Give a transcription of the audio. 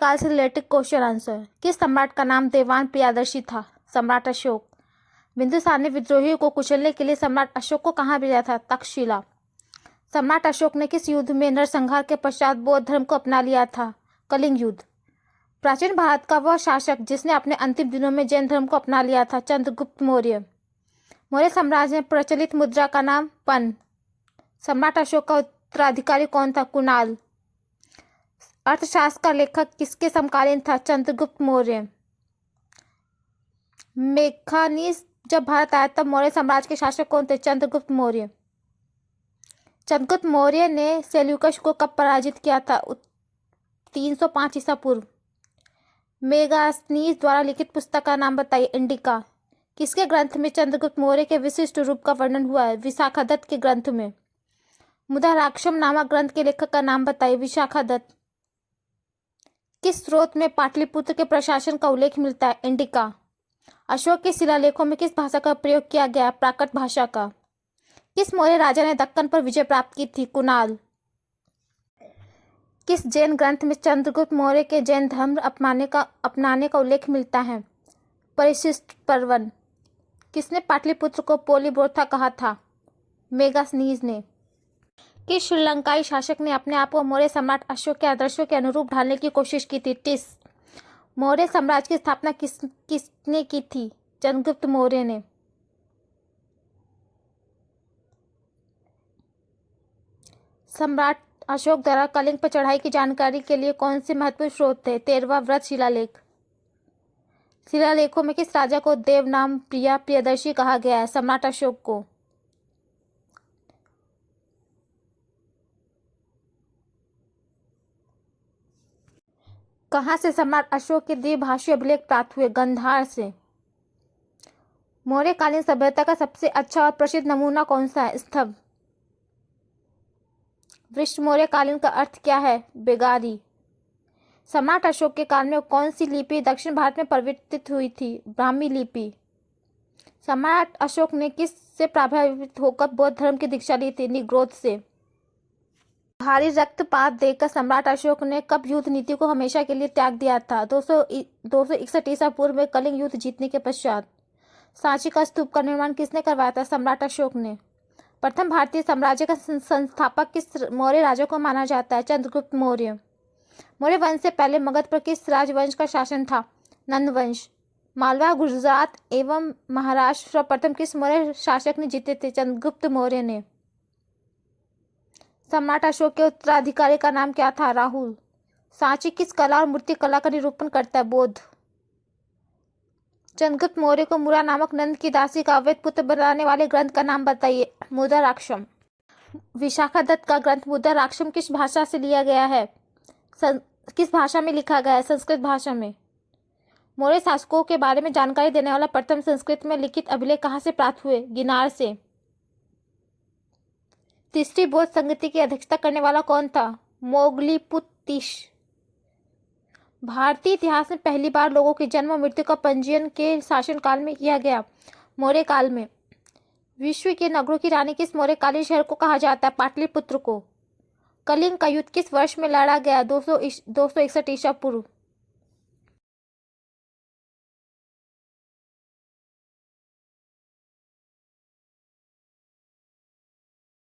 काल से related question answer. किस सम्राट का नाम देवान प्रियदर्शी था? सम्राट अशोक। बिंदुसार ने विद्रोहियों को कुचलने के लिए सम्राट अशोक को कहाँ भेजा था? तक्षशिला। सम्राट अशोक ने किस युद्ध में नरसंहार के पश्चात बौद्ध धर्म को अपना लिया था? कलिंग युद्ध। प्राचीन भारत का वह शासक जिसने अपने अंतिम दिनों में जैन धर्म को अपना लिया था? चंद्रगुप्त मौर्य। मौर्य साम्राज्य में प्रचलित मुद्रा का नाम? पन। सम्राट अशोक का उत्तराधिकारी कौन था? कुणाल। अर्थशास्त्र का लेखक किसके समकालीन था? चंद्रगुप्त मौर्य। मेघानीज जब भारत आया तब मौर्य साम्राज्य के शासक कौन थे? चंद्रगुप्त मौर्य। चंद्रगुप्त मौर्य ने सेल्यूकस को कब पराजित किया था? 305 ईसा पूर्व। मेगास्थनीज द्वारा लिखित पुस्तक का नाम बताइए। इंडिका। किसके ग्रंथ में चंद्रगुप्त मौर्य के विशिष्ट रूप का वर्णन हुआ है? विशाखादत्त के ग्रंथ में। मुद्राराक्षम नामक ग्रंथ के लेखक का नाम बताइए। विशाखादत्त। किस स्रोत में पाटलिपुत्र के प्रशासन का उल्लेख मिलता है? इंडिका। अशोक के शिलालेखों में किस भाषा का प्रयोग किया गया? प्राकृत भाषा का। किस मौर्य राजा ने दक्कन पर विजय प्राप्त की थी? कुणाल। किस जैन ग्रंथ में चंद्रगुप्त मौर्य के जैन धर्म अपनाने का उल्लेख मिलता है? परिशिष्ट पर्वन। किसने पाटलिपुत्र को पोलिब्रोथा कहा था? मेगास्थनीज ने। किस श्रीलंकाई शासक ने अपने आप को मौर्य सम्राट अशोक के आदर्शों के अनुरूप ढालने की कोशिश की थी? टिस। मौर्य साम्राज्य की स्थापना किसने की थी? चंद्रगुप्त मौर्य ने। सम्राट अशोक द्वारा कलिंग पर चढ़ाई की जानकारी के लिए कौन से महत्वपूर्ण स्रोत थे? 13वां व्रत शिलालेख। शिलालेखों में किस राजा को देव नाम प्रियदर्शी कहा गया है? सम्राट अशोक को। कहाँ से सम्राट अशोक के द्विभाषी अभिलेख प्राप्त हुए? गंधार से। मौर्यकालीन सभ्यता का सबसे अच्छा और प्रसिद्ध नमूना कौन सा है? स्तंभ। वृक्ष मौर्यकालीन का अर्थ क्या है? बेगारी। सम्राट अशोक के काल में कौन सी लिपि दक्षिण भारत में परिवर्तित हुई थी? ब्राह्मी लिपि। सम्राट अशोक ने किस से प्रभावित होकर बौद्ध धर्म की दीक्षा ली थी? निग्रोध से। भारी रक्तपात देखकर सम्राट अशोक ने कब युद्ध नीति को हमेशा के लिए त्याग दिया था? 261 ईसा पूर्व में कलिंग युद्ध जीतने के पश्चात। सांची का स्तूप का निर्माण किसने करवाया था? सम्राट अशोक ने। प्रथम भारतीय साम्राज्य का संस्थापक किस मौर्य राजा को माना जाता है? चंद्रगुप्त मौर्य। मौर्य वंश से पहले मगध पर किस राजवंश का शासन था? नंद वंश। मालवा, गुजरात एवं महाराष्ट्र प्रथम किस मौर्य शासक ने जीते थे? चंद्रगुप्त मौर्य ने। सम्राट अशोक के उत्तराधिकारी का नाम क्या था? राहुल। सांची किस कला और मूर्ति कला का निरूपण करता है? बौद्ध। चंद्रगुप्त मौर्य को मुरा नामक नंद की दासी का अवैध पुत्र बनाने वाले ग्रंथ का नाम बताइए। मुद्राराक्षम। विशाखादत्त का ग्रंथ मुद्राराक्षम किस भाषा से लिया गया है? किस भाषा में लिखा गया है? संस्कृत भाषा में। मौर्य शासकों के बारे में जानकारी देने वाला प्रथम संस्कृत में लिखित अभिलेख कहाँ से प्राप्त हुए? गिनार से। तीसरी बौद्ध संगति की अध्यक्षता करने वाला कौन था? मोगलीपुत्तिश। भारतीय इतिहास में पहली बार लोगों की जन्म और मृत्यु का पंजीयन के शासनकाल में किया गया? मौर्य काल में। विश्व के नगरों की रानी किस मौर्यकालीन शहर को कहा जाता है? पाटलिपुत्र को। कलिंग का युद्ध किस वर्ष में लड़ा गया? 261 ईसा पूर्व।